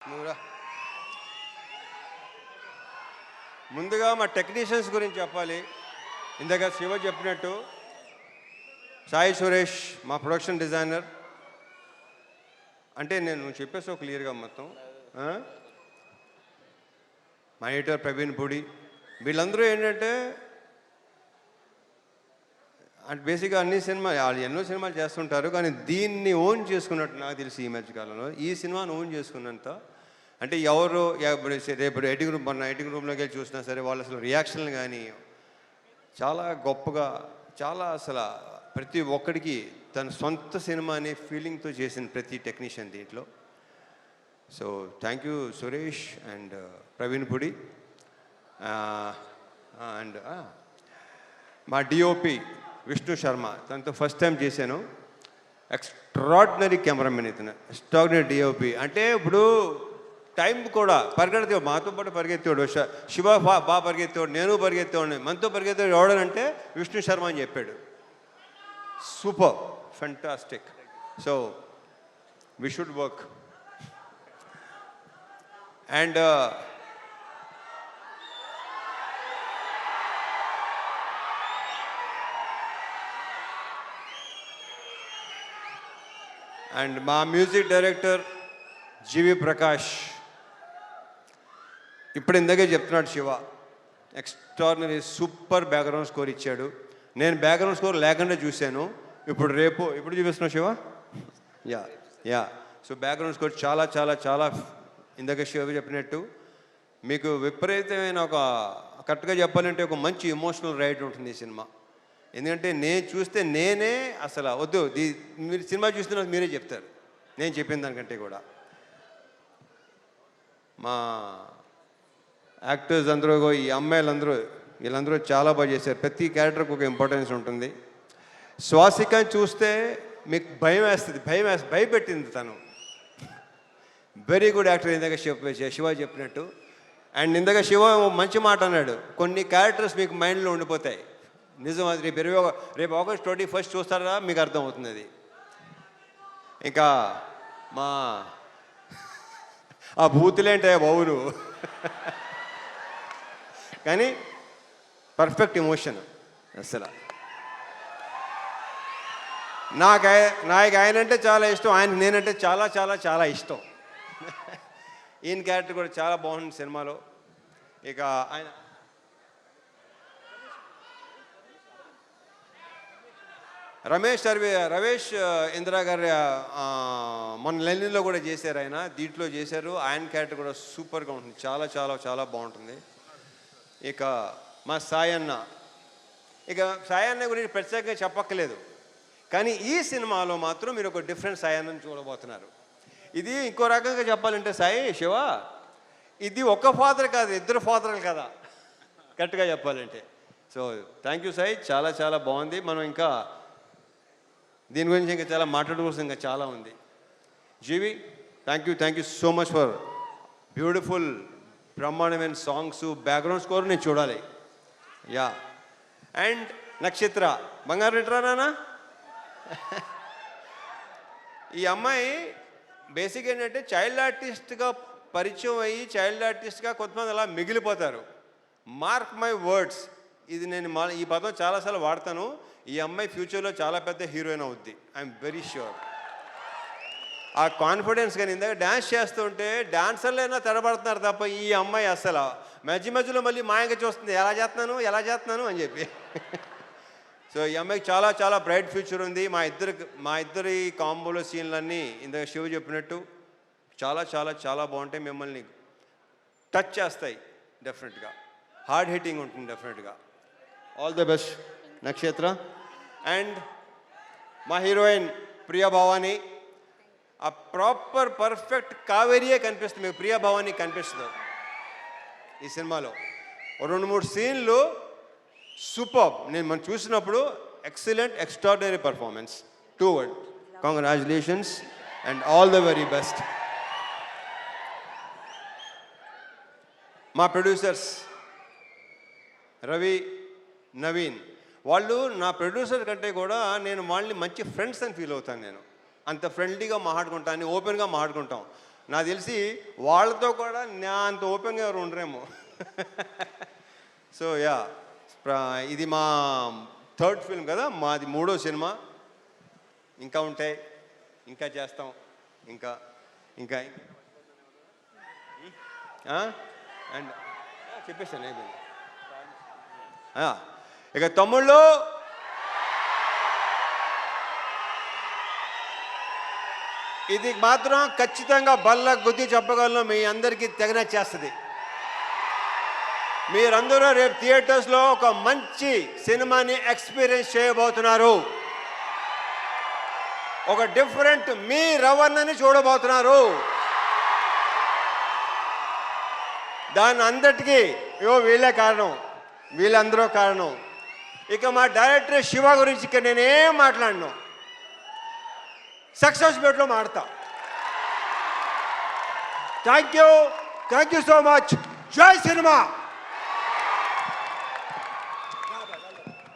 నువ్వురా ముందుగా మా టెక్నీషియన్స్ గురించి చెప్పాలి. ఇందాక శివ చెప్పినట్టు సాయి సురేష్ మా ప్రొడక్షన్ డిజైనర్. అంటే నేను చెప్పేసో క్లియర్గా మొత్తం. మా ఎడిటర్ ప్రవీణ్ పుడి, వీళ్ళందరూ ఏంటంటే అంటే బేసిక్గా అన్ని సినిమా వాళ్ళు ఎన్నో సినిమాలు చేస్తుంటారు, కానీ దీన్ని ఓన్ చేసుకున్నట్టు నాకు తెలిసి ఈ మధ్యకాలంలో ఈ సినిమాను ఓన్ చేసుకున్నంత అంటే ఎవరు రేపు ఎడిటింగ్ రూమ్ మొన్న ఎడిటింగ్ రూమ్లోకి వెళ్ళి చూసినా సరే వాళ్ళు అసలు రియాక్షన్లు కానీ చాలా గొప్పగా, చాలా అసలు ప్రతి ఒక్కడికి తన సొంత సినిమా అనే ఫీలింగ్తో చేసిన ప్రతి టెక్నీషియన్ దీంట్లో. So thank you Suresh and Praveen Pudi. And మా డిఓపి విష్ణు శర్మ, తనతో ఫస్ట్ టైం చేశాను. ఎక్స్ట్రాడినరీ కెమెరామెన్ ఇతను, ఎక్స్ట్రాడినరీ డిఓపి. అంటే ఇప్పుడు టైం కూడా పరిగెత్తేవాడు, మాతో పాటు పరిగెత్తేవాడు. శివ బాగా పరిగెత్తేవాడు, నేను పరిగెత్తేవాడిని. మనతో పరిగెత్తేవాడు ఎవడనంటే విష్ణు శర్మ అని చెప్పాడు. Super, fantastic. So we should work. And మా మ్యూజిక్ డైరెక్టర్ జీవి ప్రకాష్. ఇప్పుడు ఇందాకే చెప్తున్నాడు Siva, extraordinary super background score ఇచ్చాడు. నేను బ్యాక్గ్రౌండ్ స్కోర్ లేకుండా చూశాను. ఇప్పుడు చూపిస్తున్నావు Siva. Yeah so background score చాలా చాలా చాలా ఇందాక శివ చెప్పినట్టు మీకు విపరీతమైన ఒక కరెక్ట్గా చెప్పాలంటే ఒక మంచి ఎమోషనల్ రైడ్ ఉంటుంది ఈ సినిమా. ఎందుకంటే నేను చూస్తే నేనే అసలు వద్దు, మీరు సినిమా చూస్తున్న మీరే చెప్తారు నేను చెప్పిన దానికంటే కూడా. మా యాక్టర్స్ అందరూ, ఈ అమ్మాయిలందరూ, వీళ్ళందరూ చాలా బాగా చేశారు. ప్రతి క్యారెక్టర్కి ఒక ఇంపార్టెన్స్ ఉంటుంది. శ్వాసిక చూస్తే మీకు భయపెట్టింది తను. Very good actor. ఇందాక శివ చెప్పినట్టు. అండ్ ఇందాక శివ మంచి మాట అన్నాడు, కొన్ని క్యారెక్టర్స్ మీకు మైండ్లో ఉండిపోతాయి. నిజం, అది రేపు ఆగస్ట్ 21 చూస్తారా మీకు అర్థమవుతుంది అది. ఇంకా మా ఆ బూతులేంటే బావును కానీ పర్ఫెక్ట్ ఎమోషన్. అసలు నాకు ఆయన అంటే చాలా ఇష్టం, ఆయన నేనంటే చాలా చాలా చాలా ఇష్టం. ఈయన క్యారెక్టర్ కూడా చాలా బాగుంది సినిమాలో. ఇక ఆయన రమేష్ ఇందిరా గారి మొన్న లెనిన్లో కూడా చేశారు ఆయన, దీంట్లో చేశారు. ఆయన క్యారెక్టర్ కూడా సూపర్గా ఉంటుంది, చాలా చాలా చాలా బాగుంటుంది. ఇక మా సాయన్న గురించి ప్రత్యేకంగా చెప్పక్కలేదు, కానీ ఈ సినిమాలో మాత్రం మీరు ఒక డిఫరెంట్ సాయన్నని చూడబోతున్నారు. ఇది ఇంకో రకంగా చెప్పాలంటే శివ ఇది ఒక్క ఫాదర్ కాదు, ఇద్దరు ఫాదర్లు కదా కరెక్ట్గా చెప్పాలంటే. సో థ్యాంక్ యూ సాయి, చాలా చాలా బాగుంది. మనం ఇంకా దీని గురించి ఇంకా చాలా మాట్లాడుకోవాల్సిన ఇంకా చాలా ఉంది. GV thank you so much for beautiful బ్రహ్మాండమైన సాంగ్స్, బ్యాక్గ్రౌండ్ స్కోర్ నేను చూడాలి. యా అండ్ నక్షత్ర బంగారు లిటరా నాన్న. ఈ అమ్మాయి బేసిక్ ఏంటంటే చైల్డ్ ఆర్టిస్ట్గా పరిచయం అయ్యి చైల్డ్ ఆర్టిస్ట్గా కొంతమంది అలా మిగిలిపోతారు. మార్క్ మై వర్డ్స్, ఇది నేను ఈ పదం చాలాసార్లు వాడతాను. ఈ అమ్మాయి ఫ్యూచర్లో చాలా పెద్ద హీరోయిన్ అవుద్ది, ఐఎమ్ వెరీ ష్యూర్. ఆ కాన్ఫిడెన్స్. కానీ ఇందాక డ్యాన్స్ చేస్తుంటే డాన్సర్లైనా తడబడుతున్నారు తప్ప ఈ అమ్మాయి అసలు మధ్యలో మళ్ళీ మాయంగా చూస్తుంది, ఎలా చేస్తున్నాను అని చెప్పి. సో ఈ అమ్మాయికి చాలా చాలా బ్రైట్ ఫ్యూచర్ ఉంది. మా ఇద్దరి కాంబోలో సీన్లన్నీ ఇందాక శివ చెప్పినట్టు చాలా చాలా చాలా బాగుంటాయి, మిమ్మల్ని టచ్ చేస్తాయి డెఫినెట్గా, హార్డ్ హిట్టింగ్ ఉంటుంది డెఫినెట్గా. ఆల్ ద బెస్ట్ నక్షత్ర. అండ్ మా హీరోయిన్ ప్రియా భవాని, ఆ ప్రాపర్ పర్ఫెక్ట్ కావేరియే కనిపిస్తుంది మీకు, ప్రియా భవాని కనిపిస్తుంది ఈ సినిమాలో. 2-3 సీన్లు సూపర్. మనం చూసినప్పుడు excellent, extraordinary performance. 2 words. Congratulations and all the very best. మా ప్రొడ్యూసర్స్ రవి, నవీన్, వాళ్ళు నా ప్రొడ్యూసర్ కంటే కూడా నేను వాళ్ళని మంచి ఫ్రెండ్స్ అని ఫీల్ అవుతాను. నేను అంత ఫ్రెండ్లీగా మాట్లాడుకుంటాను, ఓపెన్గా మాట్లాడుకుంటాం. నాకు తెలిసి వాళ్ళతో కూడా నా అంత ఓపెన్గా ఎవరు ఉండరేమో. సో యా, ఇది మా థర్డ్ ఫిల్మ్ కదా, మాది 3వ సినిమా. ఇంకా ఉంటాయి, ఇంకా చేస్తాం, ఇంకా ఇంకా అండ్ చెప్పేస్తాను అయిపోయింది. ఇక తమ్ముళ్ళు, ఇది మాత్రం ఖచ్చితంగా బల్ల గుద్ది చెప్పగలను, మీ అందరికీ తెగ నచ్చేస్తుంది. మీరందరూ రేపు థియేటర్స్లో ఒక మంచి సినిమాని ఎక్స్పీరియన్స్ చేయబోతున్నారు. ఒక డిఫరెంట్ మీ రవణని చూడబోతున్నారు. దాని అందరికీ వీళ్ళే కారణం, వీళ్ళందరూ కారణం. ఇక మా డైరెక్టర్ శివ గురించి ఇక నేనేం మాట్లాడను, సక్సెస్ బెట్లో మాడతా. Thank you so much. జై సినిమా.